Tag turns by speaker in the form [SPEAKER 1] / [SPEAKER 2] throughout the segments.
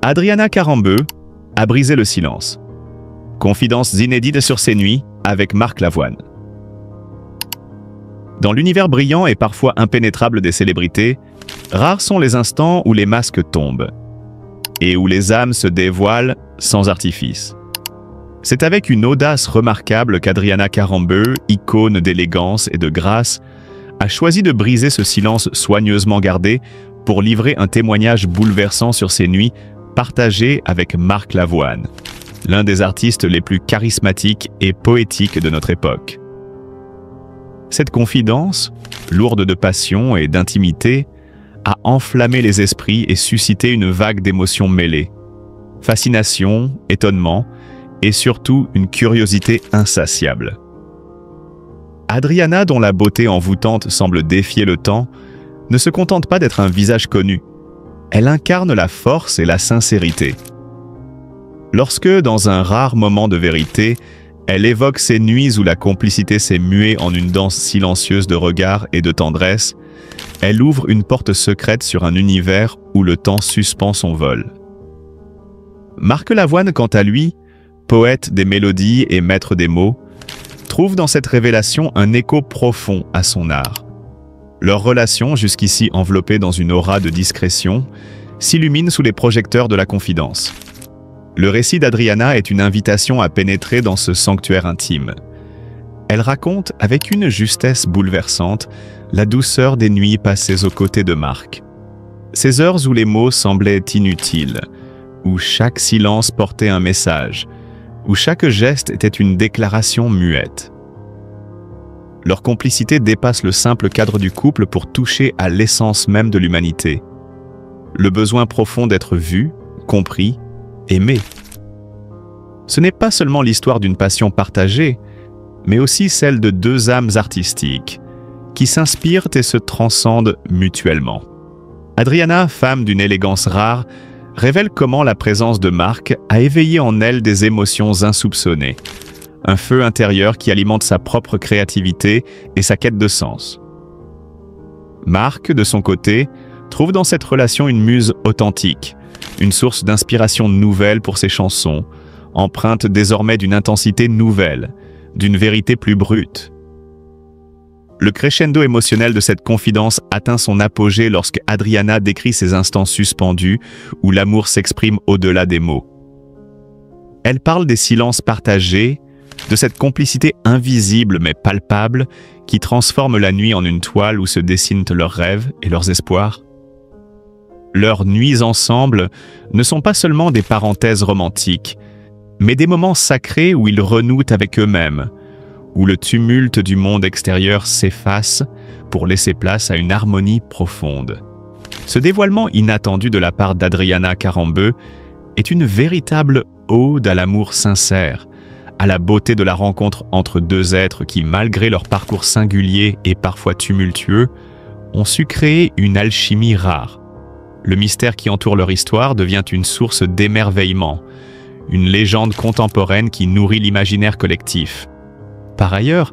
[SPEAKER 1] Adriana Karembeu a brisé le silence. Confidences inédites sur ses nuits avec Marc Lavoine. Dans l'univers brillant et parfois impénétrable des célébrités, rares sont les instants où les masques tombent et où les âmes se dévoilent sans artifice. C'est avec une audace remarquable qu'Adriana Karembeu, icône d'élégance et de grâce, a choisi de briser ce silence soigneusement gardé pour livrer un témoignage bouleversant sur ses nuits partagées avec Marc Lavoine, l'un des artistes les plus charismatiques et poétiques de notre époque. Cette confidence, lourde de passion et d'intimité, a enflammé les esprits et suscité une vague d'émotions mêlées. Fascination, étonnement et surtout une curiosité insatiable. Adriana, dont la beauté envoûtante semble défier le temps, ne se contente pas d'être un visage connu. Elle incarne la force et la sincérité. Lorsque, dans un rare moment de vérité, elle évoque ces nuits où la complicité s'est muée en une danse silencieuse de regard et de tendresse, elle ouvre une porte secrète sur un univers où le temps suspend son vol. Marc Lavoine, quant à lui, poète des mélodies et maître des mots, trouve dans cette révélation un écho profond à son art. Leur relation, jusqu'ici enveloppée dans une aura de discrétion, s'illumine sous les projecteurs de la confidence. Le récit d'Adriana est une invitation à pénétrer dans ce sanctuaire intime. Elle raconte, avec une justesse bouleversante, la douceur des nuits passées aux côtés de Marc. Ces heures où les mots semblaient inutiles, où chaque silence portait un message, où chaque geste était une déclaration muette. Leur complicité dépasse le simple cadre du couple pour toucher à l'essence même de l'humanité. Le besoin profond d'être vu, compris, aimé. Ce n'est pas seulement l'histoire d'une passion partagée, mais aussi celle de deux âmes artistiques qui s'inspirent et se transcendent mutuellement. Adriana, femme d'une élégance rare, révèle comment la présence de Marc a éveillé en elle des émotions insoupçonnées, un feu intérieur qui alimente sa propre créativité et sa quête de sens. Marc, de son côté, trouve dans cette relation une muse authentique, une source d'inspiration nouvelle pour ses chansons, empreinte désormais d'une intensité nouvelle, d'une vérité plus brute. Le crescendo émotionnel de cette confidence atteint son apogée lorsque Adriana décrit ces instants suspendus où l'amour s'exprime au-delà des mots. Elle parle des silences partagés, de cette complicité invisible mais palpable qui transforme la nuit en une toile où se dessinent leurs rêves et leurs espoirs. Leurs nuits ensemble ne sont pas seulement des parenthèses romantiques, mais des moments sacrés où ils renouent avec eux-mêmes, où le tumulte du monde extérieur s'efface pour laisser place à une harmonie profonde. Ce dévoilement inattendu de la part d'Adriana Karembeu est une véritable ode à l'amour sincère, à la beauté de la rencontre entre deux êtres qui, malgré leur parcours singulier et parfois tumultueux, ont su créer une alchimie rare. Le mystère qui entoure leur histoire devient une source d'émerveillement, une légende contemporaine qui nourrit l'imaginaire collectif. Par ailleurs,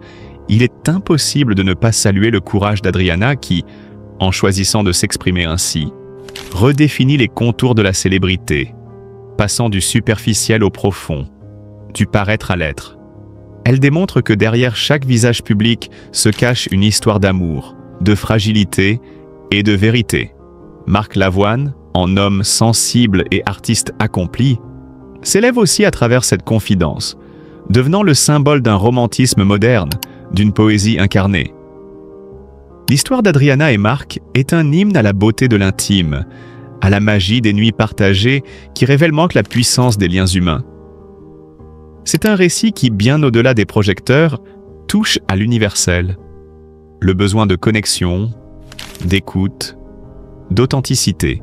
[SPEAKER 1] il est impossible de ne pas saluer le courage d'Adriana qui, en choisissant de s'exprimer ainsi, redéfinit les contours de la célébrité, passant du superficiel au profond, du paraître à l'être. Elle démontre que derrière chaque visage public se cache une histoire d'amour, de fragilité et de vérité. Marc Lavoine, en homme sensible et artiste accompli, s'élève aussi à travers cette confidence, devenant le symbole d'un romantisme moderne, d'une poésie incarnée. L'histoire d'Adriana et Marc est un hymne à la beauté de l'intime, à la magie des nuits partagées qui révèle manque la puissance des liens humains. C'est un récit qui, bien au-delà des projecteurs, touche à l'universel. Le besoin de connexion, d'écoute, d'authenticité.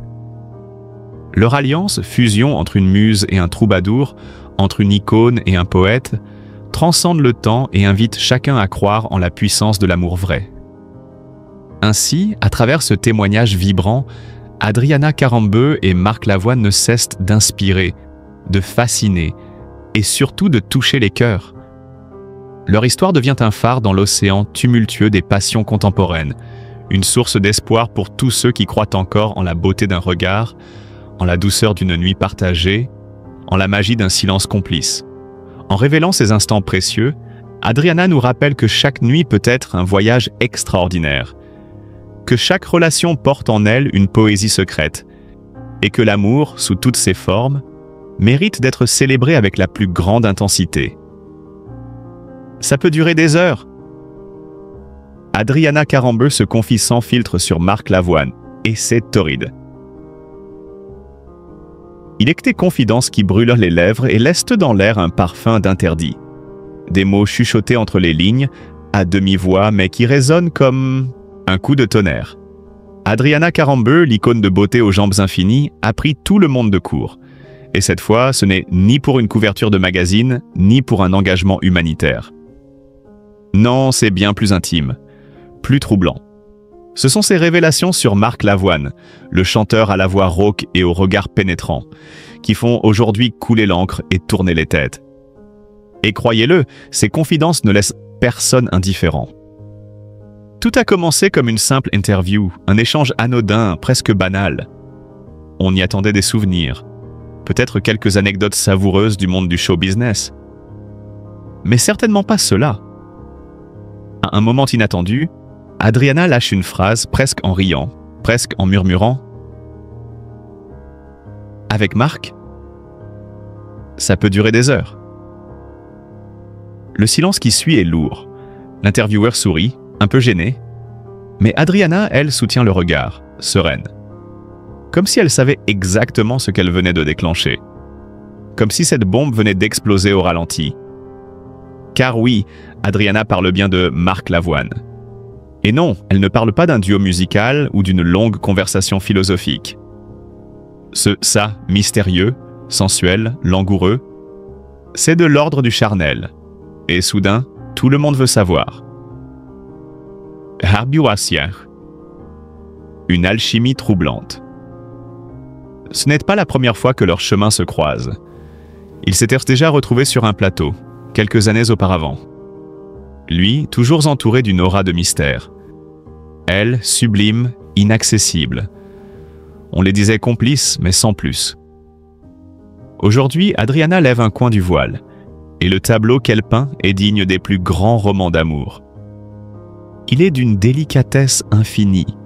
[SPEAKER 1] Leur alliance, fusion entre une muse et un troubadour, entre une icône et un poète, transcende le temps et invite chacun à croire en la puissance de l'amour vrai. Ainsi, à travers ce témoignage vibrant, Adriana Karembeu et Marc Lavoine ne cessent d'inspirer, de fasciner et surtout de toucher les cœurs. Leur histoire devient un phare dans l'océan tumultueux des passions contemporaines, une source d'espoir pour tous ceux qui croient encore en la beauté d'un regard, en la douceur d'une nuit partagée, en la magie d'un silence complice. En révélant ces instants précieux, Adriana nous rappelle que chaque nuit peut être un voyage extraordinaire, que chaque relation porte en elle une poésie secrète, et que l'amour, sous toutes ses formes, mérite d'être célébré avec la plus grande intensité. Ça peut durer des heures. Adriana Karembeu se confie sans filtre sur Marc Lavoine, et c'est torride. Il écrit des confidences qui brûlent les lèvres et laissent dans l'air un parfum d'interdit. Des mots chuchotés entre les lignes, à demi-voix, mais qui résonnent comme un coup de tonnerre. Adriana Karembeu, l'icône de beauté aux jambes infinies, a pris tout le monde de court. Et cette fois, ce n'est ni pour une couverture de magazine, ni pour un engagement humanitaire. Non, c'est bien plus intime, plus troublant. Ce sont ces révélations sur Marc Lavoine, le chanteur à la voix rauque et au regard pénétrant, qui font aujourd'hui couler l'encre et tourner les têtes. Et croyez-le, ces confidences ne laissent personne indifférent. Tout a commencé comme une simple interview, un échange anodin, presque banal. On y attendait des souvenirs, peut-être quelques anecdotes savoureuses du monde du show business. Mais certainement pas cela. À un moment inattendu, Adriana lâche une phrase presque en riant, presque en murmurant « Avec Marc, ça peut durer des heures. » Le silence qui suit est lourd. L'intervieweur sourit, un peu gêné, mais Adriana, elle, soutient le regard, sereine. Comme si elle savait exactement ce qu'elle venait de déclencher. Comme si cette bombe venait d'exploser au ralenti. Car oui, Adriana parle bien de Marc Lavoine. Et non, elle ne parle pas d'un duo musical ou d'une longue conversation philosophique. Ça, mystérieux, sensuel, langoureux, c'est de l'ordre du charnel. Et soudain, tout le monde veut savoir. Une alchimie troublante. Ce n'est pas la première fois que leurs chemins se croisent. Ils s'étaient déjà retrouvés sur un plateau, quelques années auparavant. Lui, toujours entouré d'une aura de mystère. Elle, sublime, inaccessible. On les disait complices, mais sans plus. Aujourd'hui, Adriana lève un coin du voile, et le tableau qu'elle peint est digne des plus grands romans d'amour. Il est d'une délicatesse infinie.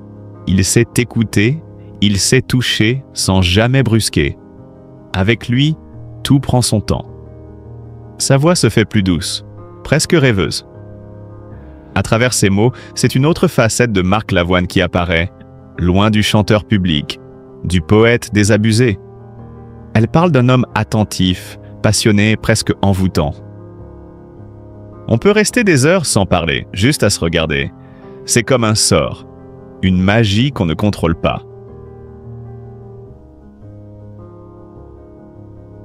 [SPEAKER 1] Il sait écouter, il sait toucher sans jamais brusquer. Avec lui, tout prend son temps. Sa voix se fait plus douce, presque rêveuse. À travers ces mots, c'est une autre facette de Marc Lavoine qui apparaît, loin du chanteur public, du poète désabusé. Elle parle d'un homme attentif, passionné, presque envoûtant. On peut rester des heures sans parler, juste à se regarder. C'est comme un sort, une magie qu'on ne contrôle pas.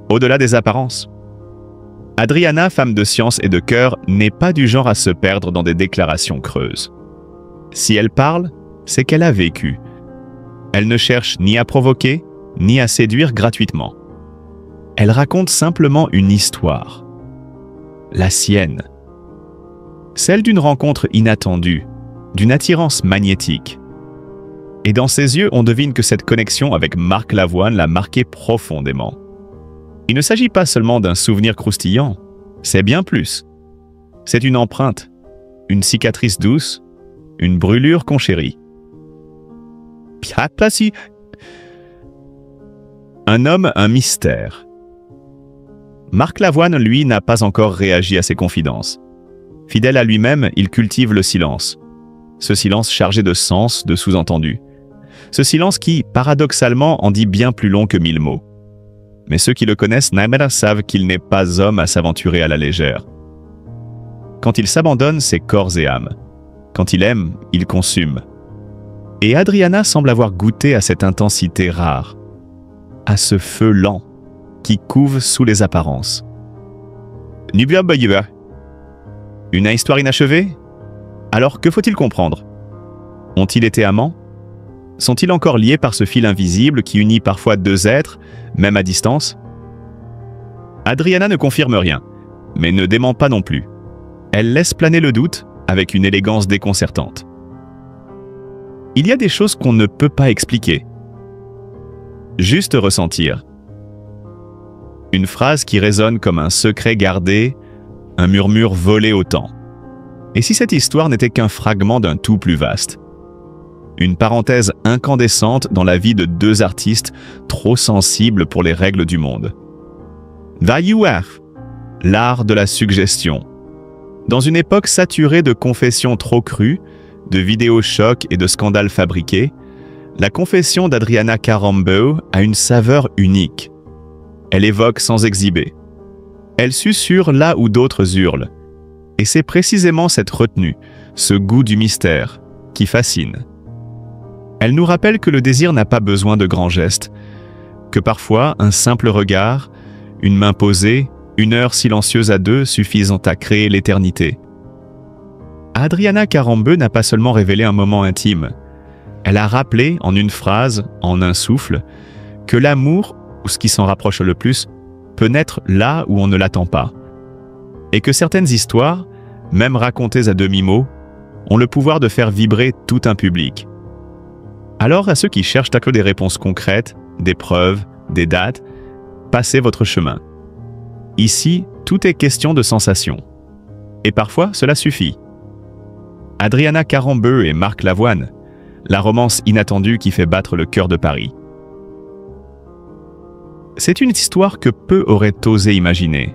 [SPEAKER 1] Au-delà des apparences. Adriana, femme de science et de cœur, n'est pas du genre à se perdre dans des déclarations creuses. Si elle parle, c'est qu'elle a vécu. Elle ne cherche ni à provoquer, ni à séduire gratuitement. Elle raconte simplement une histoire. La sienne. Celle d'une rencontre inattendue, d'une attirance magnétique. Et dans ses yeux, on devine que cette connexion avec Marc Lavoine l'a marqué profondément. Il ne s'agit pas seulement d'un souvenir croustillant, c'est bien plus. C'est une empreinte, une cicatrice douce, une brûlure qu'on chérit. Un homme, un mystère. Marc Lavoine, lui, n'a pas encore réagi à ses confidences. Fidèle à lui-même, il cultive le silence. Ce silence chargé de sens, de sous-entendus. Ce silence qui, paradoxalement, en dit bien plus long que 1000 mots. Mais ceux qui le connaissent savent qu'il n'est pas homme à s'aventurer à la légère. Quand il s'abandonne, c'est corps et âme. Quand il aime, il consume. Et Adriana semble avoir goûté à cette intensité rare, à ce feu lent qui couve sous les apparences. Une histoire inachevée? Alors que faut-il comprendre? Ont-ils été amants? Sont-ils encore liés par ce fil invisible qui unit parfois deux êtres, même à distance? Adriana ne confirme rien, mais ne dément pas non plus. Elle laisse planer le doute avec une élégance déconcertante. Il y a des choses qu'on ne peut pas expliquer. juste ressentir. Une phrase qui résonne comme un secret gardé, un murmure volé au temps. Et si cette histoire n'était qu'un fragment d'un tout plus vaste? Une parenthèse incandescente dans la vie de deux artistes trop sensibles pour les règles du monde. Vayouaf, l'art de la suggestion. Dans une époque saturée de confessions trop crues, de vidéos chocs et de scandales fabriqués, la confession d'Adriana Karambeu a une saveur unique. Elle évoque sans exhiber. Elle susurre là où d'autres hurlent. Et c'est précisément cette retenue, ce goût du mystère, qui fascine. Elle nous rappelle que le désir n'a pas besoin de grands gestes, que parfois un simple regard, une main posée, une heure silencieuse à deux suffisent à créer l'éternité. Adriana Karambeu n'a pas seulement révélé un moment intime, elle a rappelé en une phrase, en un souffle, que l'amour, ou ce qui s'en rapproche le plus, peut naître là où on ne l'attend pas. Et que certaines histoires, même racontées à demi-mot, ont le pouvoir de faire vibrer tout un public. Alors à ceux qui cherchent à que des réponses concrètes, des preuves, des dates, passez votre chemin. Ici, tout est question de sensation. Et parfois, cela suffit. Adriana Karambeu et Marc Lavoine, la romance inattendue qui fait battre le cœur de Paris. C'est une histoire que peu auraient osé imaginer.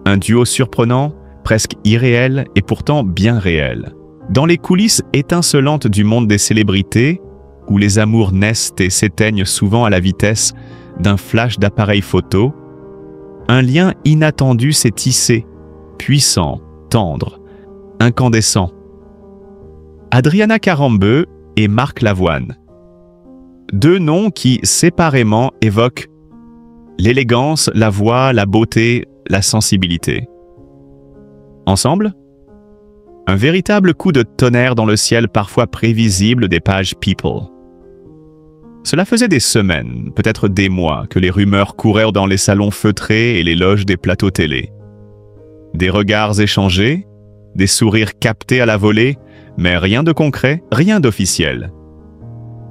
[SPEAKER 1] Un duo surprenant, presque irréel et pourtant bien réel. Dans les coulisses étincelantes du monde des célébrités, où les amours naissent et s'éteignent souvent à la vitesse d'un flash d'appareil photo, un lien inattendu s'est tissé, puissant, tendre, incandescent. Adriana Karambeu et Marc Lavoine. Deux noms qui, séparément, évoquent l'élégance, la voix, la beauté, la sensibilité. Ensemble, un véritable coup de tonnerre dans le ciel parfois prévisible des pages People. Cela faisait des semaines, peut-être des mois, que les rumeurs couraient dans les salons feutrés et les loges des plateaux télé. Des regards échangés, des sourires captés à la volée, mais rien de concret, rien d'officiel.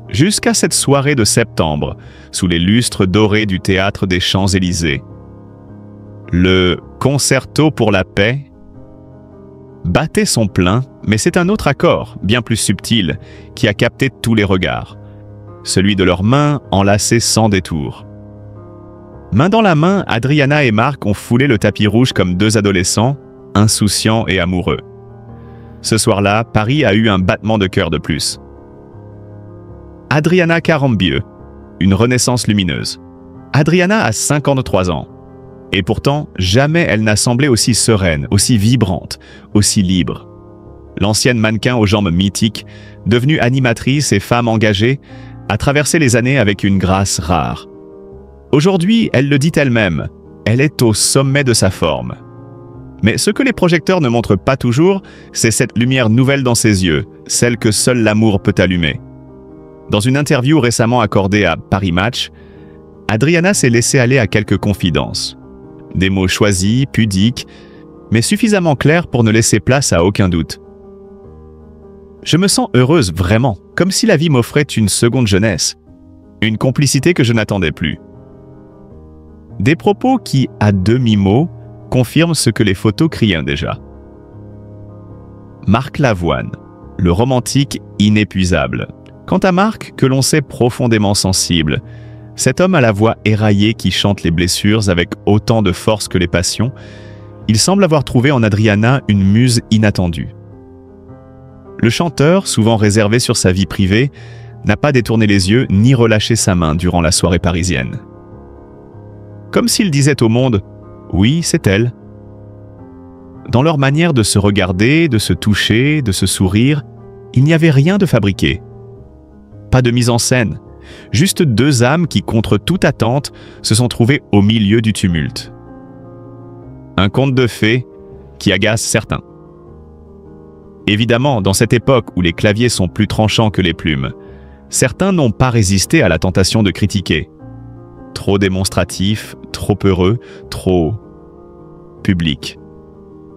[SPEAKER 1] Jusqu'à cette soirée de septembre, sous les lustres dorés du théâtre des Champs-Élysées. Le Concerto pour la paix battait son plein, mais c'est un autre accord, bien plus subtil, qui a capté tous les regards. Celui de leurs mains enlacées sans détour. Main dans la main, Adriana et Marc ont foulé le tapis rouge comme deux adolescents, insouciants et amoureux. Ce soir-là, Paris a eu un battement de cœur de plus. Adriana Karambeu, une renaissance lumineuse. Adriana a 53 ans. Et pourtant, jamais elle n'a semblé aussi sereine, aussi vibrante, aussi libre. L'ancienne mannequin aux jambes mythiques, devenue animatrice et femme engagée, a traversé les années avec une grâce rare. Aujourd'hui, elle le dit elle-même, elle est au sommet de sa forme. Mais ce que les projecteurs ne montrent pas toujours, c'est cette lumière nouvelle dans ses yeux, celle que seul l'amour peut allumer. Dans une interview récemment accordée à Paris Match, Adriana s'est laissée aller à quelques confidences. Des mots choisis, pudiques, mais suffisamment clairs pour ne laisser place à aucun doute. Je me sens heureuse vraiment, comme si la vie m'offrait une seconde jeunesse, une complicité que je n'attendais plus. Des propos qui, à demi-mot, confirment ce que les photos criaient déjà. Marc Lavoine, le romantique inépuisable. Quant à Marc, que l'on sait profondément sensible, cet homme à la voix éraillée qui chante les blessures avec autant de force que les passions, il semble avoir trouvé en Adriana une muse inattendue. Le chanteur, souvent réservé sur sa vie privée, n'a pas détourné les yeux ni relâché sa main durant la soirée parisienne. Comme s'il disait au monde « Oui, c'est elle ». Dans leur manière de se regarder, de se toucher, de se sourire, il n'y avait rien de fabriqué. Pas de mise en scène, juste deux âmes qui, contre toute attente, se sont trouvées au milieu du tumulte. Un conte de fées qui agace certains. Évidemment, dans cette époque où les claviers sont plus tranchants que les plumes, certains n'ont pas résisté à la tentation de critiquer. Trop démonstratif, trop heureux, trop public.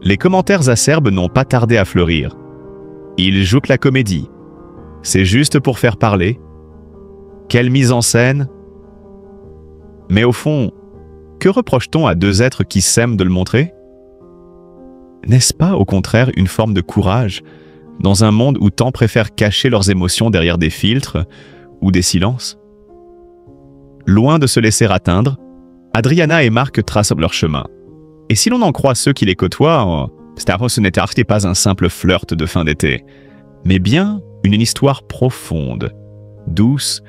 [SPEAKER 1] Les commentaires acerbes n'ont pas tardé à fleurir. Ils jouent la comédie. C'est juste pour faire parler. Quelle mise en scène, Mais au fond, que reproche-t-on à deux êtres qui s'aiment de le montrer? N'est-ce pas, au contraire, une forme de courage, dans un monde où tant préfèrent cacher leurs émotions derrière des filtres ou des silences? Loin de se laisser atteindre, Adriana et Marc tracent leur chemin. Et si l'on en croit ceux qui les côtoient, ce n'était pas un simple flirt de fin d'été, mais bien une histoire profonde, douce,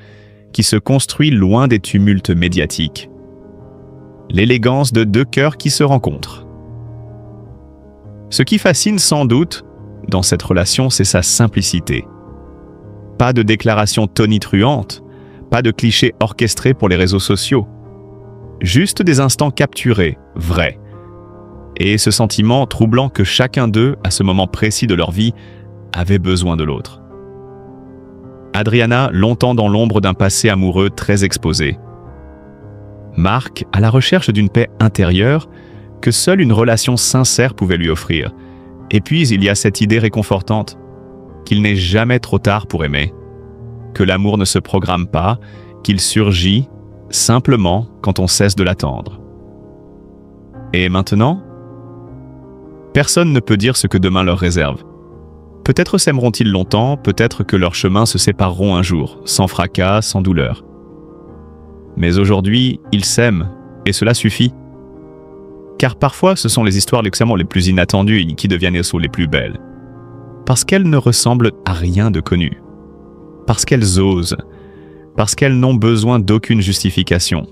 [SPEAKER 1] qui se construit loin des tumultes médiatiques. L'élégance de deux cœurs qui se rencontrent. Ce qui fascine sans doute dans cette relation, c'est sa simplicité. Pas de déclarations tonitruantes, pas de clichés orchestrés pour les réseaux sociaux. Juste des instants capturés, vrais. Et ce sentiment troublant que chacun d'eux, à ce moment précis de leur vie, avait besoin de l'autre. Adriana, longtemps dans l'ombre d'un passé amoureux très exposé. Marc, à la recherche d'une paix intérieure que seule une relation sincère pouvait lui offrir. Et puis, il y a cette idée réconfortante qu'il n'est jamais trop tard pour aimer, que l'amour ne se programme pas, qu'il surgit simplement quand on cesse de l'attendre. Et maintenant, personne ne peut dire ce que demain leur réserve. Peut-être s'aimeront-ils longtemps, peut-être que leurs chemins se sépareront un jour, sans fracas, sans douleur. Mais aujourd'hui, ils s'aiment, et cela suffit. Car parfois, ce sont les histoires les plus inattendues qui deviennent les plus belles. Parce qu'elles ne ressemblent à rien de connu. Parce qu'elles osent. Parce qu'elles n'ont besoin d'aucune justification.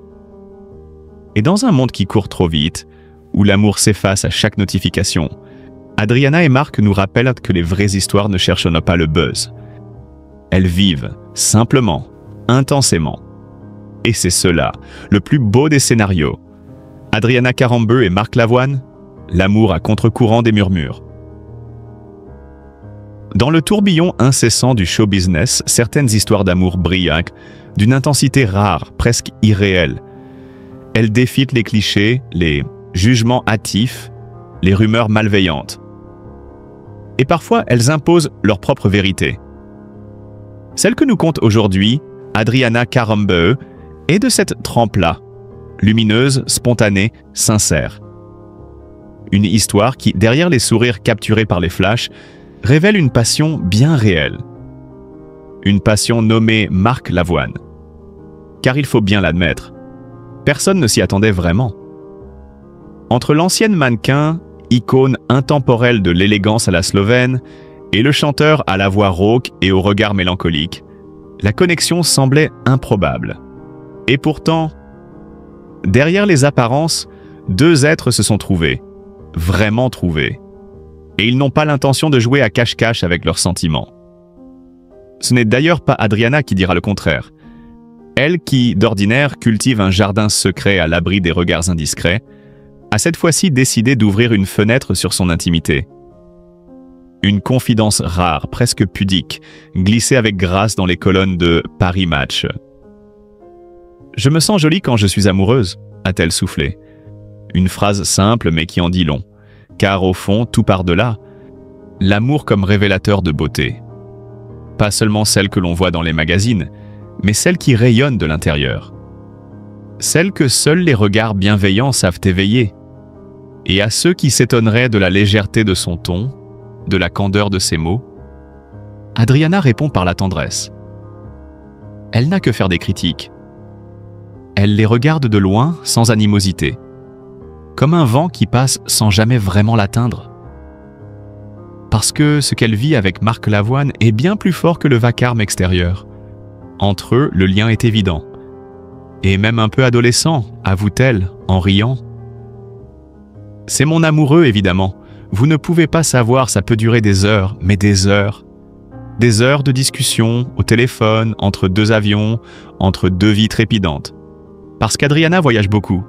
[SPEAKER 1] Et dans un monde qui court trop vite, où l'amour s'efface à chaque notification, Adriana et Marc nous rappellent que les vraies histoires ne cherchent pas le buzz. Elles vivent, simplement, intensément. Et c'est cela, le plus beau des scénarios. Adriana Carambeu et Marc Lavoine, l'amour à contre-courant des murmures. Dans le tourbillon incessant du show business, certaines histoires d'amour brillent d'une intensité rare, presque irréelle. Elles défient les clichés, les jugements hâtifs, les rumeurs malveillantes. Et parfois, elles imposent leur propre vérité. Celle que nous conte aujourd'hui, Adriana Carambeu, est de cette trempe-là, lumineuse, spontanée, sincère. Une histoire qui, derrière les sourires capturés par les flashs, révèle une passion bien réelle. Une passion nommée Marc Lavoine. Car il faut bien l'admettre, personne ne s'y attendait vraiment. Entre l'ancienne mannequin, icône intemporelle de l'élégance à la slovène, et le chanteur à la voix rauque et au regard mélancolique, la connexion semblait improbable. Et pourtant, derrière les apparences, deux êtres se sont trouvés, vraiment trouvés. Et ils n'ont pas l'intention de jouer à cache-cache avec leurs sentiments. Ce n'est d'ailleurs pas Adriana qui dira le contraire. Elle qui, d'ordinaire, cultive un jardin secret à l'abri des regards indiscrets, a cette fois-ci décidé d'ouvrir une fenêtre sur son intimité. Une confidence rare, presque pudique, glissée avec grâce dans les colonnes de Paris Match. « Je me sens jolie quand je suis amoureuse », a-t-elle soufflé. Une phrase simple mais qui en dit long. Car au fond, tout part de là, l'amour comme révélateur de beauté. Pas seulement celle que l'on voit dans les magazines, mais celle qui rayonne de l'intérieur. Celle que seuls les regards bienveillants savent éveiller. Et à ceux qui s'étonneraient de la légèreté de son ton, de la candeur de ses mots, Adriana répond par la tendresse. Elle n'a que faire des critiques. Elle les regarde de loin, sans animosité. Comme un vent qui passe sans jamais vraiment l'atteindre. Parce que ce qu'elle vit avec Marc Lavoine est bien plus fort que le vacarme extérieur. Entre eux, le lien est évident. Et même un peu adolescent, avoue-t-elle, en riant. C'est mon amoureux, évidemment. Vous ne pouvez pas savoir, ça peut durer des heures, mais des heures. Des heures de discussion, au téléphone, entre deux avions, entre deux vies trépidantes. Parce qu'Adriana voyage beaucoup.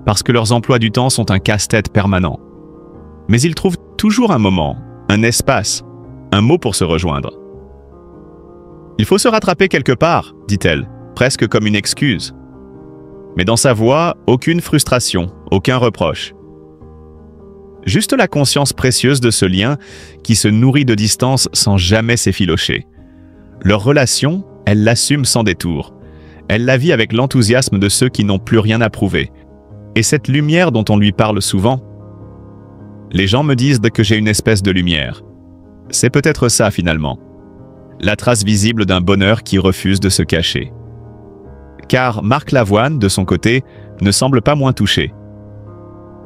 [SPEAKER 1] Parce que leurs emplois du temps sont un casse-tête permanent. Mais ils trouvent toujours un moment, un espace, un mot pour se rejoindre. « Il faut se rattraper quelque part », dit-elle, presque comme une excuse. Mais dans sa voix, aucune frustration, aucun reproche. Juste la conscience précieuse de ce lien qui se nourrit de distance sans jamais s'effilocher. Leur relation, elle l'assume sans détour. Elle la vit avec l'enthousiasme de ceux qui n'ont plus rien à prouver. Et cette lumière dont on lui parle souvent, les gens me disent que j'ai une espèce de lumière. C'est peut-être ça finalement. La trace visible d'un bonheur qui refuse de se cacher. Car Marc Lavoine, de son côté, ne semble pas moins touché.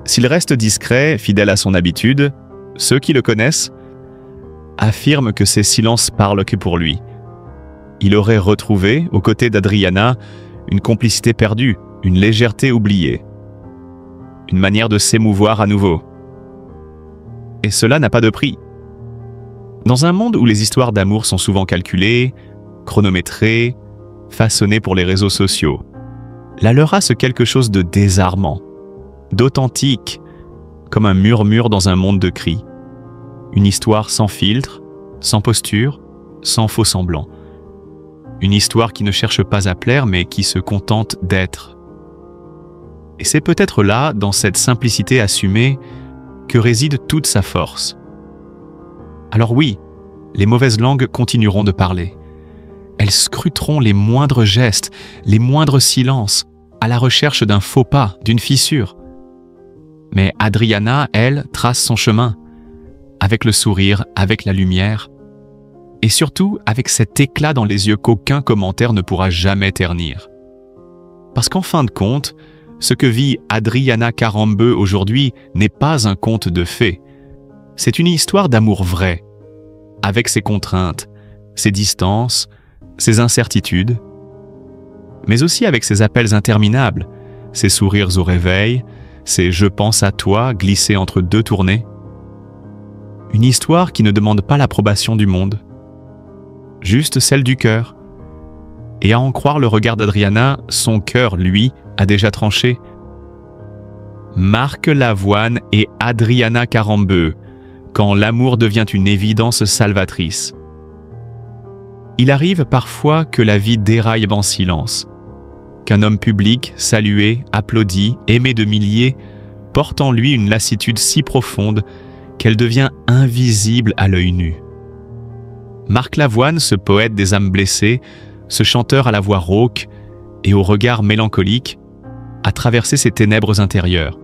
[SPEAKER 1] S'il reste discret, fidèle à son habitude, ceux qui le connaissent affirment que ses silences parlent que pour lui. Il aurait retrouvé, aux côtés d'Adriana, une complicité perdue, une légèreté oubliée, une manière de s'émouvoir à nouveau. Et cela n'a pas de prix. Dans un monde où les histoires d'amour sont souvent calculées, chronométrées, façonnées pour les réseaux sociaux, la leur a ce quelque chose de désarmant, d'authentique, comme un murmure dans un monde de cris. Une histoire sans filtre, sans posture, sans faux semblant. Une histoire qui ne cherche pas à plaire, mais qui se contente d'être. Et c'est peut-être là, dans cette simplicité assumée, que réside toute sa force. Alors oui, les mauvaises langues continueront de parler. Elles scruteront les moindres gestes, les moindres silences, à la recherche d'un faux pas, d'une fissure. Mais Adriana, elle, trace son chemin, avec le sourire, avec la lumière, et surtout avec cet éclat dans les yeux qu'aucun commentaire ne pourra jamais ternir. Parce qu'en fin de compte, ce que vit Adriana Karembeu aujourd'hui n'est pas un conte de fées. C'est une histoire d'amour vrai, avec ses contraintes, ses distances, ses incertitudes, mais aussi avec ses appels interminables, ses sourires au réveil, ses « je pense à toi » glissés entre deux tournées. Une histoire qui ne demande pas l'approbation du monde, juste celle du cœur. Et à en croire le regard d'Adriana, son cœur, lui, a déjà tranché. Marc Lavoine et Adriana Karembeu, quand l'amour devient une évidence salvatrice. Il arrive parfois que la vie déraille en silence, qu'un homme public, salué, applaudi, aimé de milliers, porte en lui une lassitude si profonde qu'elle devient invisible à l'œil nu. Marc Lavoine, ce poète des âmes blessées, ce chanteur à la voix rauque et au regard mélancolique, a traversé ses ténèbres intérieures.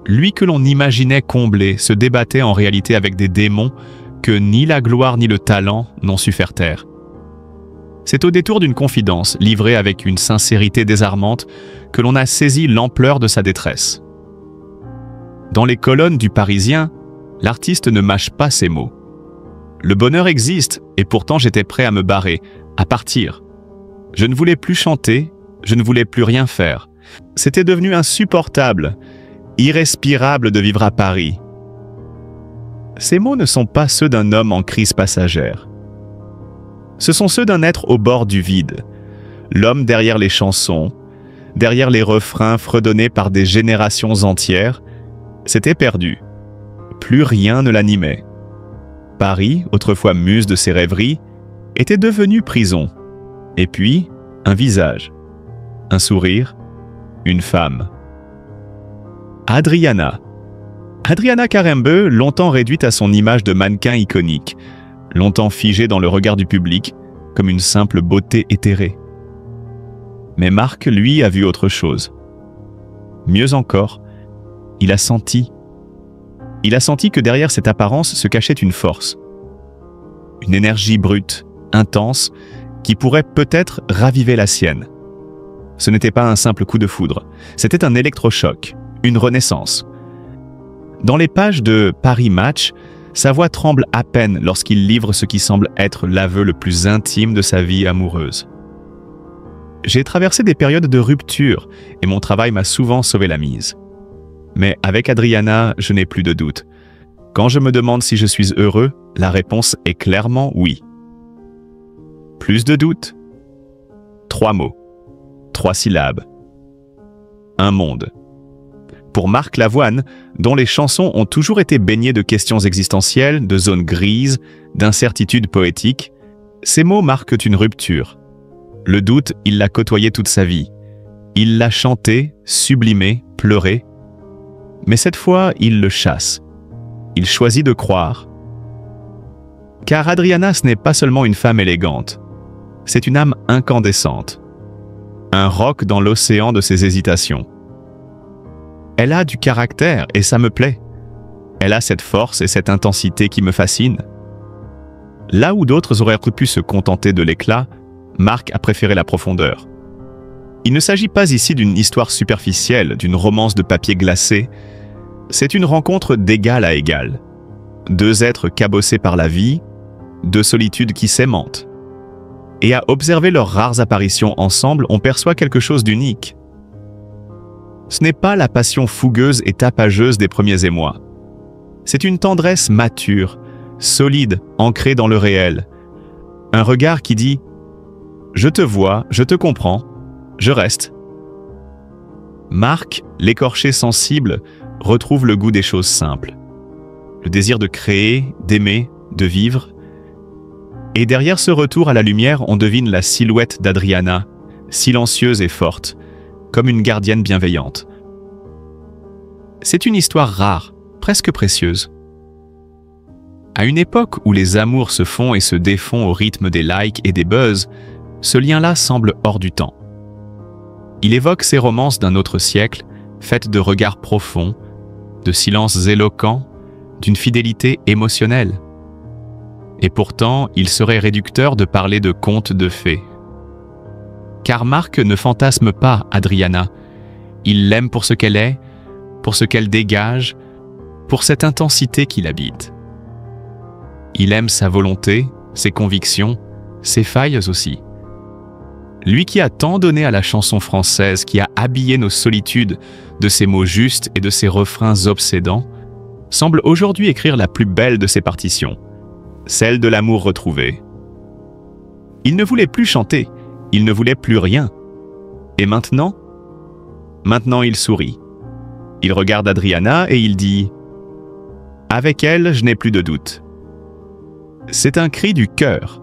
[SPEAKER 1] Lui que l'on imaginait comblé se débattait en réalité avec des démons que ni la gloire ni le talent n'ont su faire taire. C'est au détour d'une confidence, livrée avec une sincérité désarmante, que l'on a saisi l'ampleur de sa détresse. Dans les colonnes du Parisien, l'artiste ne mâche pas ses mots. Le bonheur existe, et pourtant j'étais prêt à me barrer, à partir. Je ne voulais plus chanter, je ne voulais plus rien faire. C'était devenu insupportable, irrespirable de vivre à Paris. Ces mots ne sont pas ceux d'un homme en crise passagère. Ce sont ceux d'un être au bord du vide, l'homme derrière les chansons, derrière les refrains fredonnés par des générations entières, s'était perdu. Plus rien ne l'animait. Paris, autrefois muse de ses rêveries, était devenu prison. Et puis, un visage, un sourire, une femme. Adriana. Adriana Karembeu, longtemps réduite à son image de mannequin iconique, longtemps figée dans le regard du public, comme une simple beauté éthérée. Mais Marc, lui, a vu autre chose. Mieux encore, il a senti. Il a senti que derrière cette apparence se cachait une force. Une énergie brute, intense, qui pourrait peut-être raviver la sienne. Ce n'était pas un simple coup de foudre, c'était un électrochoc, une renaissance. Dans les pages de Paris Match, sa voix tremble à peine lorsqu'il livre ce qui semble être l'aveu le plus intime de sa vie amoureuse. J'ai traversé des périodes de rupture et mon travail m'a souvent sauvé la mise. Mais avec Adriana, je n'ai plus de doute. Quand je me demande si je suis heureux, la réponse est clairement oui. Plus de doute? 3 mots, 3 syllabes. Un monde. Pour Marc Lavoine, dont les chansons ont toujours été baignées de questions existentielles, de zones grises, d'incertitudes poétiques, ces mots marquent une rupture. Le doute, il l'a côtoyé toute sa vie. Il l'a chanté, sublimé, pleuré. Mais cette fois, il le chasse. Il choisit de croire. Car Adriana, ce n'est pas seulement une femme élégante. C'est une âme incandescente, un roc dans l'océan de ses hésitations. Elle a du caractère et ça me plaît. Elle a cette force et cette intensité qui me fascinent. Là où d'autres auraient pu se contenter de l'éclat, Marc a préféré la profondeur. Il ne s'agit pas ici d'une histoire superficielle, d'une romance de papier glacé. C'est une rencontre d'égal à égal. Deux êtres cabossés par la vie, deux solitudes qui s'aimantent. Et à observer leurs rares apparitions ensemble, on perçoit quelque chose d'unique. Ce n'est pas la passion fougueuse et tapageuse des premiers émois. C'est une tendresse mature, solide, ancrée dans le réel. Un regard qui dit « Je te vois, je te comprends, je reste ». Marc, l'écorché sensible, retrouve le goût des choses simples. Le désir de créer, d'aimer, de vivre. Et derrière ce retour à la lumière, on devine la silhouette d'Adriana, silencieuse et forte, comme une gardienne bienveillante. C'est une histoire rare, presque précieuse. À une époque où les amours se font et se défont au rythme des likes et des buzz, ce lien-là semble hors du temps. Il évoque ces romances d'un autre siècle, faites de regards profonds, de silences éloquents, d'une fidélité émotionnelle. Et pourtant, il serait réducteur de parler de contes de fées. Car Marc ne fantasme pas Adriana. Il l'aime pour ce qu'elle est, pour ce qu'elle dégage, pour cette intensité qui l'habite. Il aime sa volonté, ses convictions, ses failles aussi. Lui qui a tant donné à la chanson française, qui a habillé nos solitudes de ses mots justes et de ses refrains obsédants, semble aujourd'hui écrire la plus belle de ses partitions, celle de l'amour retrouvé. Il ne voulait plus chanter, il ne voulait plus rien. Et maintenant il sourit. Il regarde Adriana et il dit « Avec elle, je n'ai plus de doute ». C'est un cri du cœur.